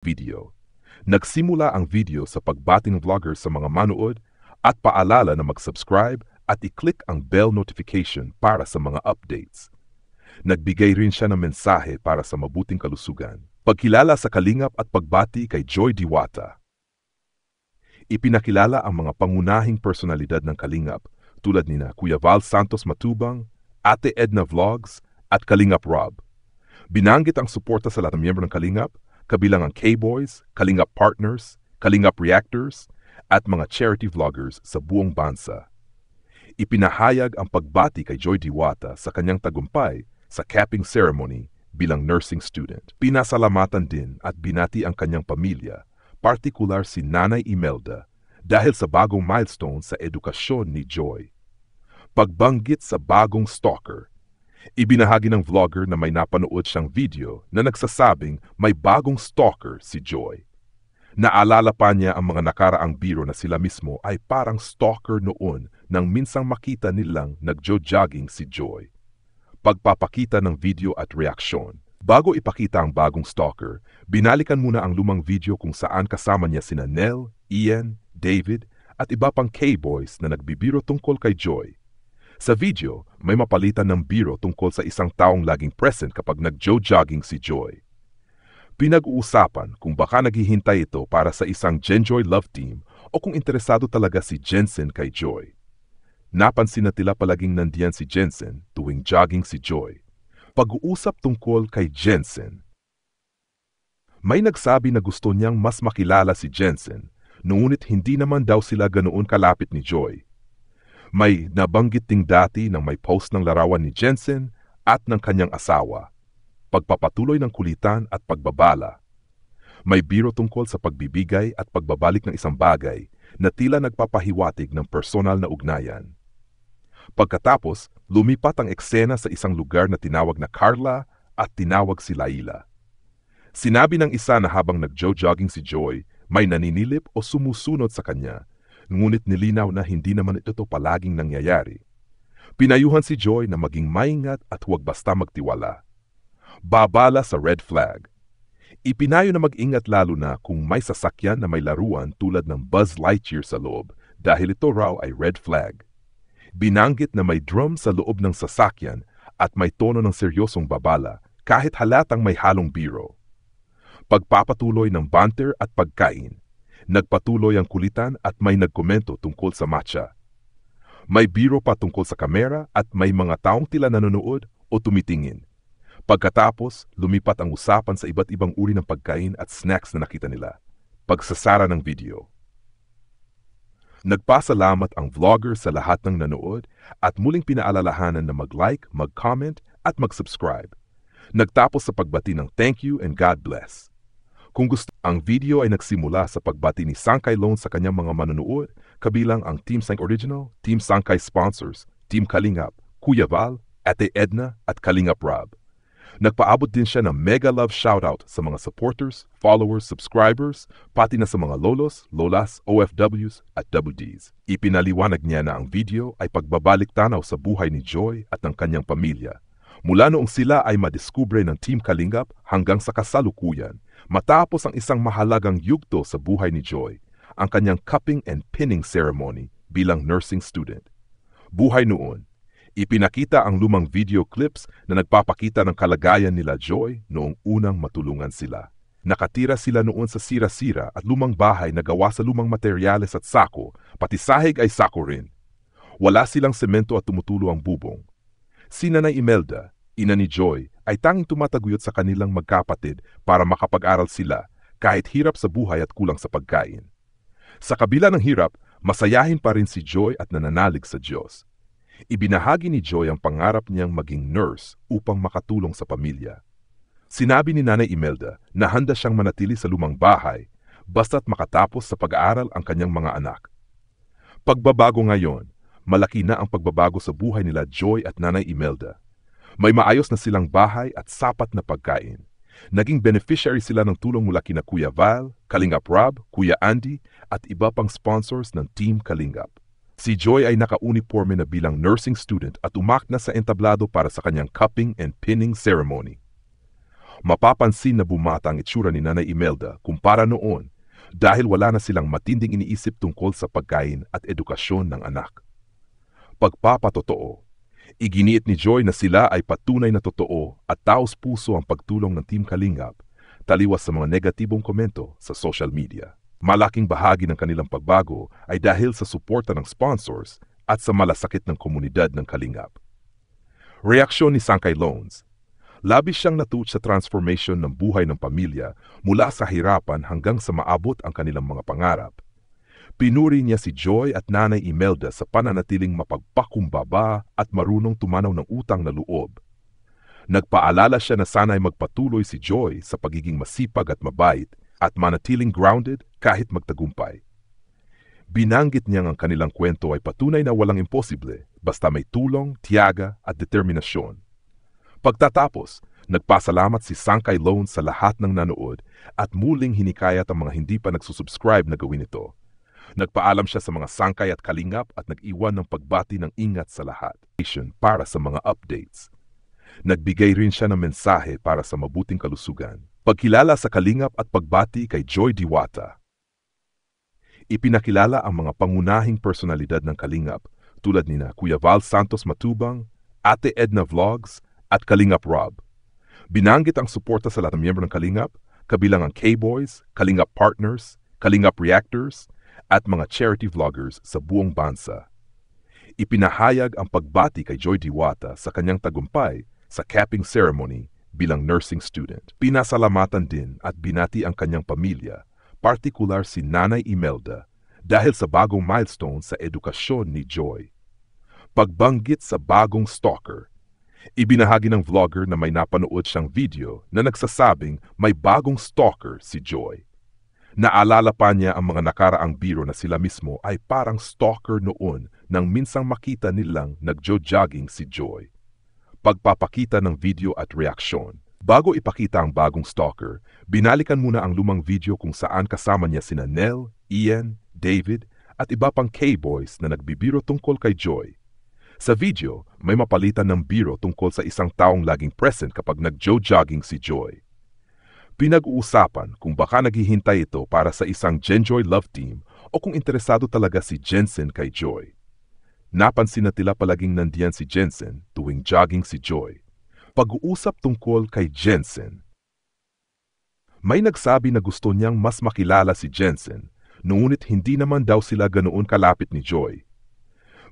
video. Nagsimula ang video sa pagbating vlogger sa mga manood at paalala na mag-subscribe at i-click ang bell notification para sa mga updates. Nagbigay rin siya ng mensahe para sa mabuting kalusugan. Pagkilala sa kalingap at pagbati kay Joy Diwata. Ipinakilala ang mga pangunahing personalidad ng kalingap tulad nina Kuya Val Santos Matubang, Ate Edna Vlogs at Kalingap Rob. Binanggit ang suporta sa lahat ng miyembro ng kalingap, kabilang ang K-Boys, Kalingap Partners, Kalingap Reactors, at mga charity vloggers sa buong bansa. Ipinahayag ang pagbati kay Joy Diwata sa kanyang tagumpay sa capping ceremony bilang nursing student. Pinasalamatan din at binati ang kanyang pamilya, partikular si Nanay Imelda, dahil sa bagong milestone sa edukasyon ni Joy. Pagbanggit sa bagong stalker, ibinahagi ng vlogger na may napanood siyang video na nagsasabing may bagong stalker si Joy. Naalala pa niya ang mga nakaraang biro na sila mismo ay parang stalker noon nang minsang makita nilang nagjo-jogging si Joy. Pagpapakita ng video at reaksyon. Bago ipakita ang bagong stalker, binalikan muna ang lumang video kung saan kasama niya sina Nell, Ian, David at iba pang K-Boys na nagbibiro tungkol kay Joy. Sa video, may mapalitan ng biro tungkol sa isang taong laging present kapag nag-jogging si Joy. Pinag-uusapan kung baka naghihintay ito para sa isang Genjoy love team o kung interesado talaga si Jensen kay Joy. Napansin na tila palaging nandiyan si Jensen tuwing jogging si Joy. Pag-uusap tungkol kay Jensen. May nagsabi na gusto niyang mas makilala si Jensen, ngunit hindi naman daw sila ganoon kalapit ni Joy. May nabanggit ding dati nang may post ng larawan ni Jensen at ng kanyang asawa, pagpapatuloy ng kulitan at pagbabala. May biro tungkol sa pagbibigay at pagbabalik ng isang bagay na tila nagpapahiwatig ng personal na ugnayan. Pagkatapos, lumipat ang eksena sa isang lugar na tinawag na Carla at tinawag si Laila. Sinabi ng isa na habang nag-jogging si Joy, may naninilip o sumusunod sa kanya, ngunit nilinaw na hindi naman ito palaging nangyayari. Pinayuhan si Joy na maging maingat at huwag basta magtiwala. Babala sa red flag. Ipinayo na mag-ingat lalo na kung may sasakyan na may laruan tulad ng Buzz Lightyear sa loob dahil ito raw ay red flag. Binanggit na may drum sa loob ng sasakyan at may tono ng seryosong babala kahit halatang may halong biro. Pagpapatuloy ng banter at pagkain. Nagpatuloy ang kulitan at may nagkomento tungkol sa matcha. May biro pa tungkol sa kamera at may mga taong tila nanonood o tumitingin. Pagkatapos, lumipat ang usapan sa iba't ibang uri ng pagkain at snacks na nakita nila. Pagsasara ng video. Nagpasalamat ang vlogger sa lahat ng nanood at muling pinaalalahanan na mag-like, mag-comment at mag-subscribe. Nagtapos sa pagbati ng thank you and God bless. Kung gusto, ang video ay nagsimula sa pagbati ni Sangkay Loan sa kanyang mga manonood, kabilang ang Team Sank Original, Team Sangkay Sponsors, Team Kalingap, Kuya Val, Ate Edna at Kalingap Rob. Nagpaabot din siya ng mega love shoutout sa mga supporters, followers, subscribers, pati na sa mga lolos, lolas, OFWs at WDs. Ipinaliwanag niya na ang video ay pagbabalik tanaw sa buhay ni Joy at ng kanyang pamilya. Mula noong sila ay madiskubre ng Team Kalingap hanggang sa kasalukuyan, matapos ang isang mahalagang yugto sa buhay ni Joy, ang kanyang cupping and pinning ceremony bilang nursing student. Buhay noon, ipinakita ang lumang video clips na nagpapakita ng kalagayan nila Joy noong unang matulungan sila. Nakatira sila noon sa sira-sira at lumang bahay na gawa sa lumang materyales at sako, pati sahig ay sako rin. Wala silang semento at tumutulo ang bubong. Si Nanay Imelda, ina ni Joy, ay tanging tumataguyod sa kanilang magkapatid para makapag-aral sila kahit hirap sa buhay at kulang sa pagkain. Sa kabila ng hirap, masayahin pa rin si Joy at nananalig sa Diyos. Ibinahagi ni Joy ang pangarap niyang maging nurse upang makatulong sa pamilya. Sinabi ni Nanay Imelda na handa siyang manatili sa lumang bahay basta't makatapos sa pag-aaral ang kanyang mga anak. Pagbabago ngayon, malaki na ang pagbabago sa buhay nila Joy at Nanay Imelda. May maayos na silang bahay at sapat na pagkain. Naging beneficiary sila ng tulong mula kina Kuya Val, Kalingap Rob, Kuya Andy at iba pang sponsors ng Team Kalingap. Si Joy ay naka-uniforme na bilang nursing student at umakyat na sa entablado para sa kanyang cupping and pinning ceremony. Mapapansin na bumata ang itsura ni Nanay Imelda kumpara noon dahil wala na silang matinding iniisip tungkol sa pagkain at edukasyon ng anak. Pagpapatotoo. Iginiit ni Joy na sila ay patunay na totoo at taos-puso ang pagtulong ng Team Kalingap, taliwas sa mga negatibong komento sa social media. Malaking bahagi ng kanilang pagbago ay dahil sa suporta ng sponsors at sa malasakit ng komunidad ng Kalingap. Reaksyon ni Sangkay Loans. Labis siyang natuwa sa transformation ng buhay ng pamilya mula sa hirapan hanggang sa maabot ang kanilang mga pangarap. Pinuri niya si Joy at Nanay Imelda sa pananatiling mapagpakumbaba at marunong tumanaw ng utang na loob. Nagpaalala siya na sana'y magpatuloy si Joy sa pagiging masipag at mabait at manatiling grounded kahit magtagumpay. Binanggit niyang ang kanilang kwento ay patunay na walang imposible basta may tulong, tiyaga at determinasyon. Pagtatapos, nagpasalamat si Sangkay Loans sa lahat ng nanood at muling hinikayat ang mga hindi pa nagsusubscribe na gawin ito. Nagpaalam siya sa mga sangkay at kalingap at nag-iwan ng pagbati ng ingat sa lahat para sa mga updates. Nagbigay rin siya ng mensahe para sa mabuting kalusugan. Pagkilala sa kalingap at pagbati kay Joy Diwata. Ipinakilala ang mga pangunahing personalidad ng kalingap tulad nina Kuya Val Santos Matubang, Ate Edna Vlogs at Kalingap Rob. Binanggit ang suporta sa lahat ng miyembro ng kalingap, kabilang ang K-Boys, Kalingap Partners, Kalingap Reactors, at mga charity vloggers sa buong bansa. Ipinahayag ang pagbati kay Joy Diwata sa kanyang tagumpay sa capping ceremony bilang nursing student. Pinasalamatan din at binati ang kanyang pamilya, partikular si Nanay Imelda, dahil sa bagong milestone sa edukasyon ni Joy. Pagbanggit sa bagong stalker. Ibinahagi ng vlogger na may napanood siyang video na nagsasabing may bagong stalker si Joy. Naalala pa niya ang mga nakaraang biro na sila mismo ay parang stalker noon nang minsang makita nilang nagjo-jogging si Joy. Pagpapakita ng video at reaksyon. Bago ipakita ang bagong stalker, binalikan muna ang lumang video kung saan kasama niya sina Nell, Ian, David at iba pang K-Boys na nagbibiro tungkol kay Joy. Sa video, may mapalitan ng biro tungkol sa isang taong laging present kapag nagjo-jogging si Joy. Pinag-uusapan kung baka naghihintay ito para sa isang Genjoy love team o kung interesado talaga si Jensen kay Joy. Napansin na tila palaging nandiyan si Jensen tuwing jogging si Joy. Pag-uusap tungkol kay Jensen. May nagsabi na gusto niyang mas makilala si Jensen, ngunit hindi naman daw sila ganoon kalapit ni Joy.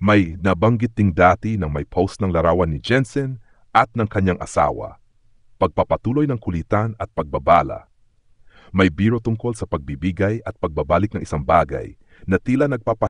May nabanggit ding dati nang may post ng larawan ni Jensen at ng kanyang asawa. Pagpapatuloy ng kulitan at pagbabala. May biro tungkol sa pagbibigay at pagbabalik ng isang bagay na tila